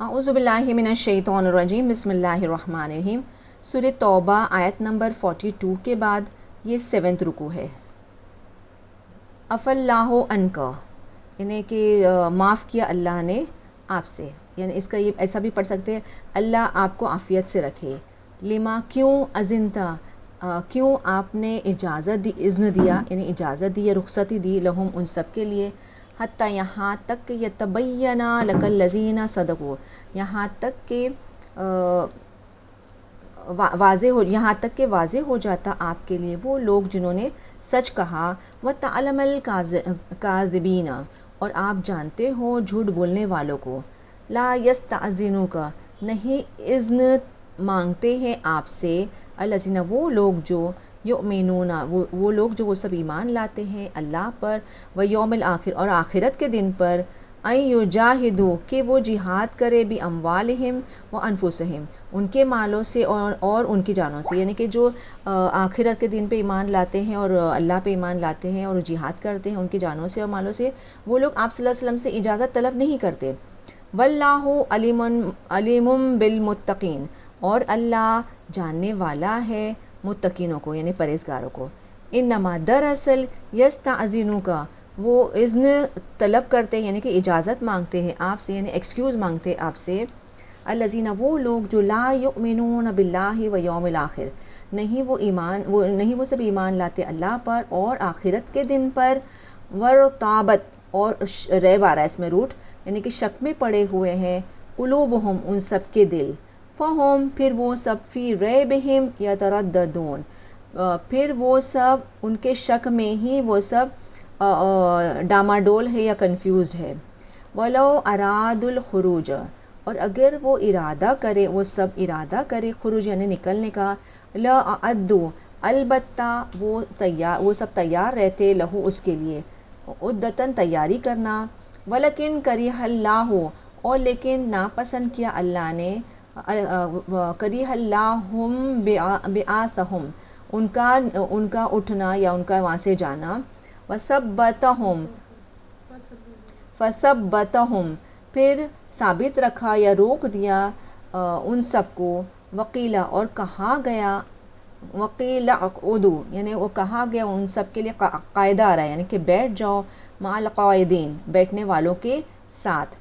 اعوذ باللہ من الشیطان الرجیم، بسم اللہ الرحمن الرحیم۔ سورہ توبہ آیت نمبر 42 کے بعد یہ 7 رکوع ہے۔ عفا اللہ عنکا، یعنی کہ معاف کیا اللہ نے آپ سے، یعنی اس کا یہ ایسا بھی پڑھ سکتے ہیں اللہ آپ کو عافیت سے رکھے۔ لما، کیوں، اذنتا، کیوں آپ نے اجازت دی، اذن دیا یعنی اجازت دی یا رخصتی دی، لہم ان سب کے لیے، حتیٰ یہاں تک کہ یتبین لک الذین صدقوا، یہاں تک کہ واضح ہو جاتا آپ کے لیے وہ لوگ جنہوں نے سچ کہا، وتعلم الکاذبین، اور آپ جانتے ہو جھوٹ بولنے والوں کو۔ لا یستأذنک، نہیں اذن مانگتے ہیں آپ سے، الذین، وہ لوگ جو یؤمنون، وہ لوگ جو وہ سب ایمان لاتے ہیں اللہ پر، ویوم الآخر، اور آخرت کے دن پر، ان یجاہدوا، کہ وہ جہاد کرے، باموالہم وانفسہم، ان کے مالوں سے اور ان کی جانوں سے، یعنی کہ جو آخرت کے دن پہ ایمان لاتے ہیں اور اللہ پہ ایمان لاتے ہیں اور جہاد کرتے ہیں ان کی جانوں سے اور مالوں سے، وہ لوگ آپ صلی اللہ علیہ وسلم سے اجازت طلب نہیں کرتے۔ واللہ علیم بالمتقین، اور اللہ جاننے والا ہے متقینوں کو یعنی پرہیزگاروں کو۔ انما، دراصل، یستأذنک، وہ اذن طلب کرتے ہیں یعنی کہ اجازت مانگتے ہیں آپ سے، یعنی ایکسکیوز مانگتے ہیں آپ سے، الذین، وہ لوگ جو لا یؤمنون باللہ ویوم الآخر، نہیں وہ سب ایمان لاتے اللہ پر اور آخرت کے دن پر، ورتابت، اور ریب آ رہا ہے اس میں روٹ، یعنی کہ شک میں پڑے ہوئے ہیں، قلوبہم، ان سب کے دل، فہم، پھر وہ سب، فی ریبہم یترددون، پھر وہ سب ان کے شک میں ہی وہ سب ڈاماڈول ہے یا کنفیوزڈ ہے۔ ولو اراد الخروج، اور اگر وہ ارادہ کرے، وہ سب ارادہ کرے خروج یعنی نکلنے کا، لأعدوا، البتہ وہ سب تیار رہتے، لہو، اس کے لیے، عدتاً، تیاری کرنا، ولیکن کرہ اللہ، اور لیکن ناپسند کیا اللہ نے، کرہ اللہم بعاثہم، ان کا اٹھنا یا ان کا وہاں سے جانا، فثبتہم، پھر ثابت رکھا یا روک دیا ان سب کو، وقیلا، اور کہا گیا، وقیل اقعدوا، یعنی وہ کہا گیا ان سب کے لیے، قاعدہ آ رہا ہے یعنی کہ بیٹھ جاؤ، مع القاعدین، بیٹھنے والوں کے ساتھ۔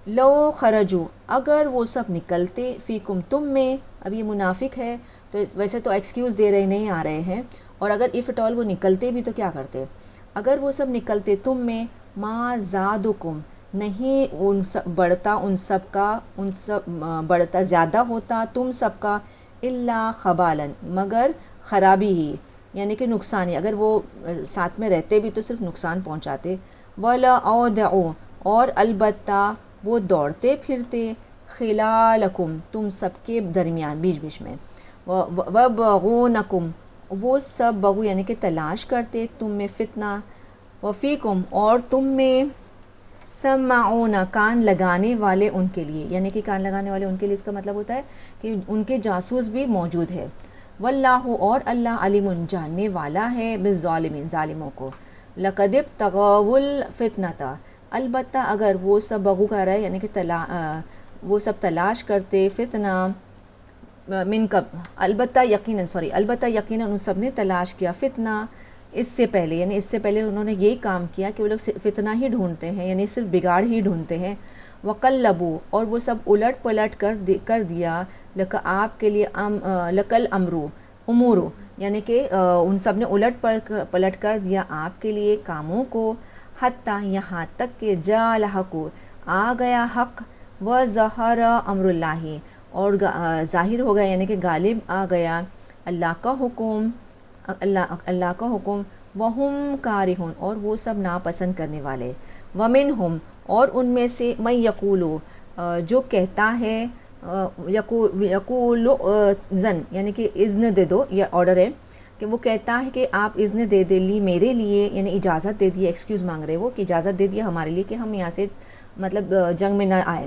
لو خرجوا، اگر وہ سب نکلتے، فیکم، تم میں، اب یہ منافق ہے تو ویسے تو ایکسکیوز دے رہے نہیں آ رہے ہیں، اور اگر اف اٹ آل وہ نکلتے بھی تو کیا کرتے، اگر وہ سب نکلتے تم میں، ما زادکم، نہیں بڑھتا ان سب بڑھتا زیادہ ہوتا تم سب کا، الا خبالا، مگر خرابی ہی، یعنی کہ نقصان ہی، اگر وہ ساتھ میں رہتے بھی تو صرف نقصان پہنچاتے۔ ولا اودعوا، اور البتہ وہ دوڑتے پھرتے، خلالکم، تم سب کے درمیان، بیچ بیچ میں، وبغونکم، وہ سب بغو یعنی کہ تلاش کرتے تم میں فتنہ، وفیکم، اور تم میں، سمعون، کان لگانے والے ان کے لیے، یعنی کہ کان لگانے والے ان کے لیے اس کا مطلب ہوتا ہے کہ ان کے جاسوس بھی موجود ہے۔ واللہ، اور اللہ، علیم، جاننے والا ہے، بالظالمین، ظالموں کو۔ لقد ابتغوا الفتنۃ، البتہ اگر وہ سب بغو کر رہے یعنی کہ وہ سب تلاش کرتے، فتنہ، من قبل، البتہ یقیناً ان سب نے تلاش کیا، فتنہ، اس سے پہلے، یعنی اس سے پہلے انہوں نے یہی کام کیا کہ وہ لوگ فتنہ ہی ڈھونڈتے ہیں یعنی صرف بگاڑ ہی ڈھونڈتے ہیں۔ وقلبوا، اور وہ سب الٹ پلٹ کر دیا، لک، آپ کے لیے، لکل امور، یعنی کہ ان سب نے الٹ پلٹ کر دیا آپ کے لیے کاموں کو، حتیٰ، یہاں تک کہ جاء الحق، آ گیا حق، وظہر امر اللہ، اور ظاہر ہو گیا یعنی کہ غالب آ گیا اللہ کا حکم، اللہ کا حکم، وہم کارہون، اور وہ سب ناپسند کرنے والے، ومنہم، اور ان میں سے، من یقولو، جو کہتا ہے، یقول زن، یعنی کہ اذن دے دو، یہ آرڈر ہے کہ وہ کہتا ہے کہ آپ اذن دے دے لی، میرے لیے، یعنی اجازت دے دی، ایکسکیوز مانگ رہے وہ کہ اجازت دے دیا ہمارے لیے کہ ہم یہاں سے مطلب جنگ میں نہ آئے۔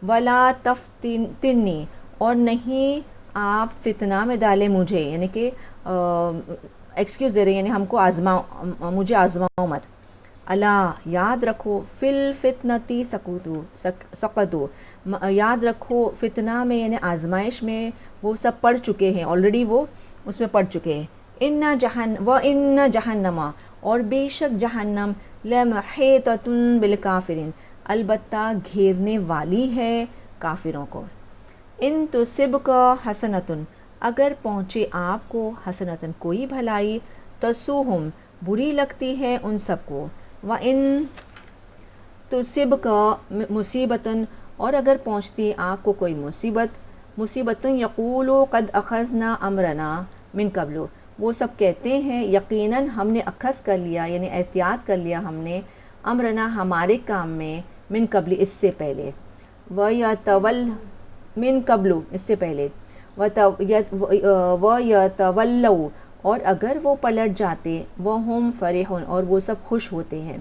ولا تفتنی، اور نہیں آپ فتنہ میں ڈالے مجھے، یعنی کہ ایکسکیوز دے رہے ہیں یعنی ہم کو مجھے آزماؤ مت، اللہ یاد رکھو، فل فتنتی سقطو یاد رکھو، فتنہ میں یعنی آزمائش میں وہ سب پڑھ چکے ہیں، آلریڈی وہ اس میں پڑھ چکے ہیں۔ ان جہنما اور بے شک جہنم لمحیطۃ بالکافرین البتہ گھیرنے والی ہے کافروں کو۔ ان تصبک حسنۃ اگر پہنچے آپ کو حسنۃ کوئی بھلائی، تسوہم بری لگتی ہے ان سب کو، وَإِن تصبک مصیبۃ اور اگر پہنچتی آپ کو کوئی مصیبت یقولوا قد اخذنا امرنا من قبل وہ سب کہتے ہیں یقیناً ہم نے اخذ کر لیا یعنی احتیاط کر لیا ہم نے، امرنا ہمارے کام میں، من قبل اس سے پہلے، من قبل اس سے پہلے، وَيَتَوَلَّوْا اور اگر وہ پلٹ جاتے، وَهُمْ فَرِحُونَ اور وہ سب خوش ہوتے ہیں۔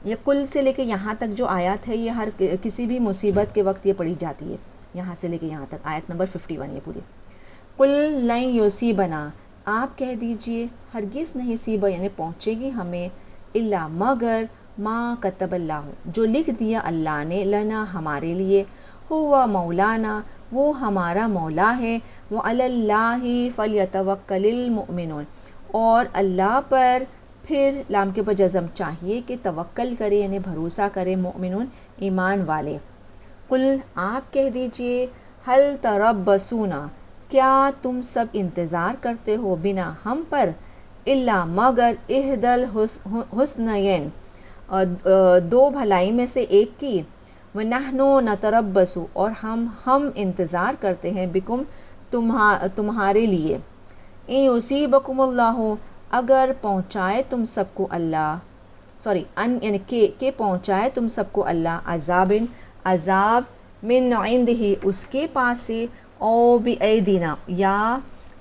یہ کل سے لے کے یہاں تک جو آیات ہے یہ ہر کسی بھی مصیبت کے وقت یہ پڑھی جاتی ہے، یہاں سے لے کے یہاں تک آیت نمبر 51 یہ پوری۔ قُلْ لَن يُصِيبَنَا آپ کہہ دیجئے ہرگز نہیں سیبا یعنی پہنچے گی ہمیں، الا مگر ما کتب اللہ جو لکھ دیا اللہ نے، لنا ہمارے لیے، ہوا مولانا وہ ہمارا مولا ہے، وعلی اللہ فلیتوکل المؤمنون اور اللہ پر پھر لام کے بعد جزم چاہیے کہ توکل کرے یعنی بھروسہ کرے مؤمنون ایمان والے۔ قل آپ کہہ دیجئے ہل تربصون کیا تم سب انتظار کرتے ہو بنا ہم پر، الا مگر احدی الحسنیین دو بھلائی میں سے ایک کی، وَنَحْنُ نَتَرَبَّصُ اور ہم انتظار کرتے ہیں بکم تمہارے لیے، اِن یُصِیبَکُمُ اللَّهُ اگر پہنچائے تم سب کو اللہ یعنی کہ پہنچائے تم سب کو اللہ عذاب من عندہ اس کے پاس سے، او بِأَیْدِینَا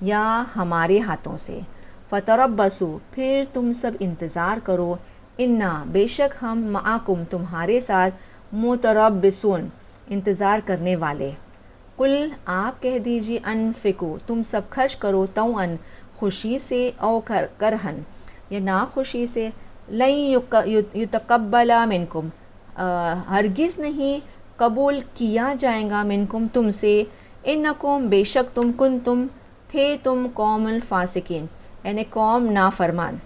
یا ہمارے ہاتھوں سے، فَتَرَبَّصُوا پھر تم سب انتظار کرو، انا بے شک ہم معکم تمہارے ساتھ متربصون انتظار کرنے والے۔ قل آپ کہہ دیجئے انفقوا تم سب خرچ کرو، طوعاً خوشی سے، او کرہن یا ناخوشی سے، لن یتقبل منکم ہرگز نہیں قبول کیا جائے گا منکم تم سے، انکم بے شک تم کنتم تھے تم قوم الفاسقین یعنی قوم نافرمان،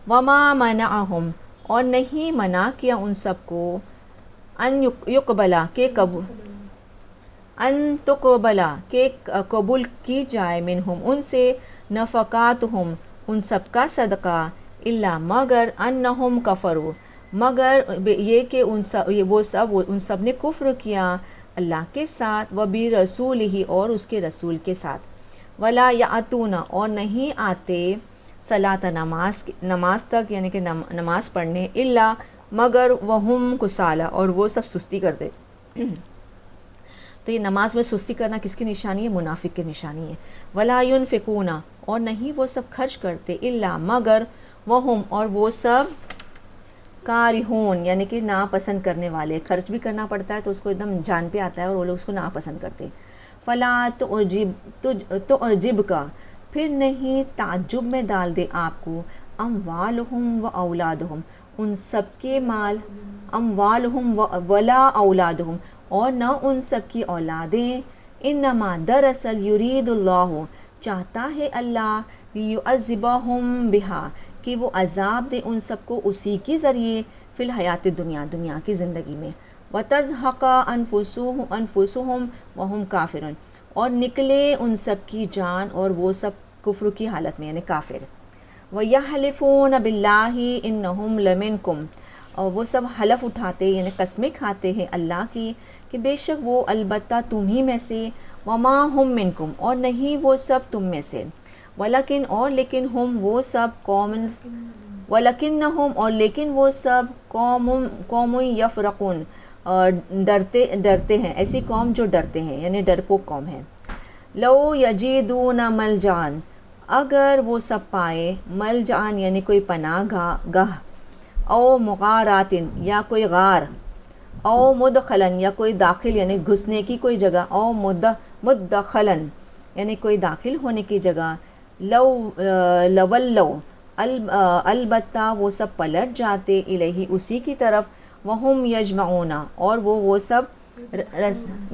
وما منعہم اور نہیں منع کیا ان سب کو، ان یقبلا کہ قبول کی جائے منہم ان سے، نفقاتہم ان سب کا صدقہ، الا مگر انہم کفروا مگر یہ کہ ان سب نے کفر کیا اللہ کے ساتھ، وبرسولہ اور اس کے رسول کے ساتھ، ولا یاتون اور نہیں آتے صلاۃ نماز تک یعنی کہ نماز پڑھنے، الا مگر وہم کسالى اور وہ سب سستی کرتے۔ تو یہ نماز میں سستی کرنا کس کی نشانی ہے؟ منافق کی نشانی ہے۔ ولا ينفقون اور نہیں وہ سب خرچ کرتے، الا مگر وہم اور وہ سب کارہون یعنی کہ ناپسند کرنے والے، خرچ بھی کرنا پڑتا ہے تو اس کو ایک دم جان پہ آتا ہے اور وہ لوگ اس کو ناپسند کرتے۔ فلا تعجبک پھر نہیں تعجب میں ڈال دے آپ کو، اموالہم و اولادہم ان سب کے مال، اموالہم ولا اولادہم اور نہ ان سب کی اولادیں، انما دراصل یرید اللہ چاہتا ہے اللہ، لیعذبہم بہا کہ وہ عذاب دے ان سب کو اسی کے ذریعے، فی الحیات دنیا کی زندگی میں، وتزہق انفسہم وہم کافرون اور نکلے ان سب کی جان اور وہ سب کفر کی حالت میں یعنی کافر، وَيَحْلِفُونَ بِاللَّهِ إِنَّهُمْ لَمِنْكُمْ اور وہ سب حلف اٹھاتے یعنی قسمیں کھاتے ہیں اللہ کی کہ بے شک وہ البتہ تم ہی میں سے، وَمَا هُمْ مِنْكُمْ اور نہیں وہ سب تم میں سے، وَلَكِنْ اور لیکن ہم وہ سب وَلَكِنَّهُمْ اور لیکن وہ سب قوم یفرقون ڈرتے ہیں، ایسی قوم جو ڈرتے ہیں یعنی ڈرپوک قوم ہے۔ لو یجدون ملجان اگر وہ سب پائے، ملجان یعنی کوئی پناہ گاہ، او مغاراتن یا کوئی غار، او مدخلن یا کوئی داخل یعنی گھسنے کی کوئی جگہ، او مدخلن یعنی کوئی داخل ہونے کی جگہ، لولو البتہ وہ سب پلٹ جاتے الیہ اسی کی طرف، وہم یجمعون اور وہ سب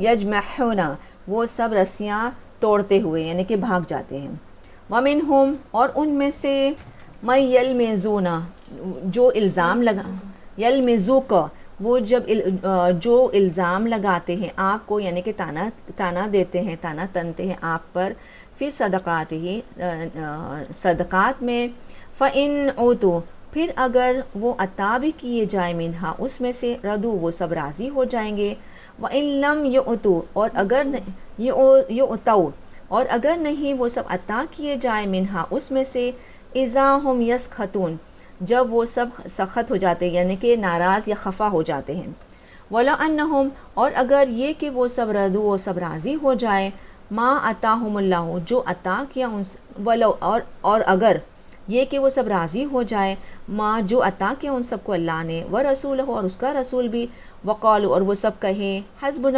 یجمعون وہ سب رسیاں توڑتے ہوئے یعنی کہ بھاگ جاتے ہیں۔ ومنہم اور ان میں سے من یلمزون جو الزام لگا یلمزوک وہ جو الزام لگاتے ہیں آپ کو یعنی کہ تانا دیتے ہیں، تانا تنتے ہیں آپ پر، فی صدقات ہی صدقات میں، فَإِنْ عُوتُوا پھر اگر وہ عطا بھی کیے جائے منہا اس میں سے، ردو وہ سب راضی ہو جائیں گے، وَإِنْ لَمْ يُعْتُوا اور اگر يُعْتَوْا اور اگر نہیں وہ سب عطا کیے جائے منہا اس میں سے، اِذَا هُمْ يَسْخَطُونَ جب وہ سب سخت ہو جاتے ہیں یعنی کہ ناراض یا خفا ہو جاتے ہیں، وَلَا أَنَّهُمْ اور اگر یہ کہ وہ سب ردو وہ سب راضی ہو جائے، ما عطاہم اللہ جو عطا کیا ان ولو اور اگر یہ کہ وہ سب راضی ہو جائے، ما جو عطا کیا ان سب کو اللہ نے، ورسولہ اور اس کا رسول بھی، وقالوا اور وہ سب کہیں حسبنا